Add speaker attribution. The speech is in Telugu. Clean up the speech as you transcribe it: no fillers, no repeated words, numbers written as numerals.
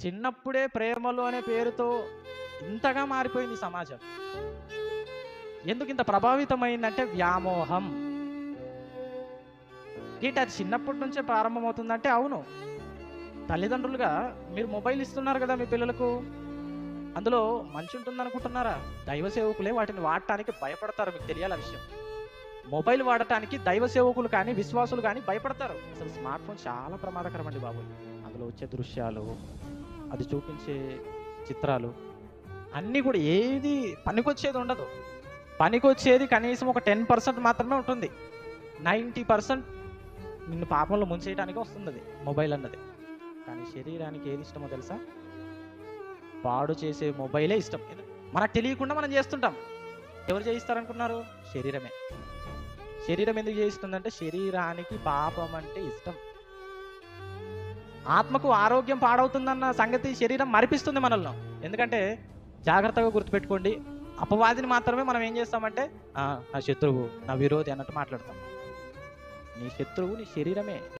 Speaker 1: చిన్నప్పుడే ప్రేమలు అనే పేరుతో ఇంతగా మారిపోయింది ఈ సమాజం. ఎందుకు ఇంత ప్రభావితమైందంటే వ్యామోహం. ఏంటి అది చిన్నప్పటి నుంచే ప్రారంభమవుతుందంటే అవును. తల్లిదండ్రులుగా మీరు మొబైల్ ఇస్తున్నారు కదా మీ పిల్లలకు. అందులో మంచి ఉంటుందనుకుంటున్నారా? దైవ సేవకులే వాటిని వాడటానికి భయపడతారు. మీకు తెలియాలి ఆ విషయం. మొబైల్ వాడటానికి దైవ సేవకులు కానీ విశ్వాసులు కానీ భయపడతారు. అసలు స్మార్ట్ ఫోన్ చాలా ప్రమాదకరం అండి బాబు. అందులో వచ్చే దృశ్యాలు, అది చూపించే చిత్రాలు అన్నీ కూడా ఏది పనికొచ్చేది ఉండదు. పనికొచ్చేది కనీసం ఒక 10% మాత్రమే ఉంటుంది. 90% నిన్ను పాపంలో ముంచేయడానికి వస్తుంది అది మొబైల్ అన్నది. కానీ శరీరానికి ఏది ఇష్టమో తెలుసా? పాడు చేసే మొబైలే ఇష్టం. మనకు తెలియకుండా మనం చేస్తుంటాం. ఎవరు చేయిస్తారనుకున్నారు? శరీరమే. శరీరం ఎందుకు చేయిస్తుందంటే శరీరానికి పాపం అంటే ఇష్టం. ఆత్మకు ఆరోగ్యం పాడవుతుందన్న సంగతి శరీరం మరిపిస్తుంది మనల్ని. ఎందుకంటే జాగ్రత్తగా గుర్తుపెట్టుకోండి, అపవాదిని మాత్రమే మనం ఏం చేస్తామంటే నా శత్రువు, నా విరోధి అన్నట్టు మాట్లాడతాం. నీ శత్రువు నీ శరీరమే.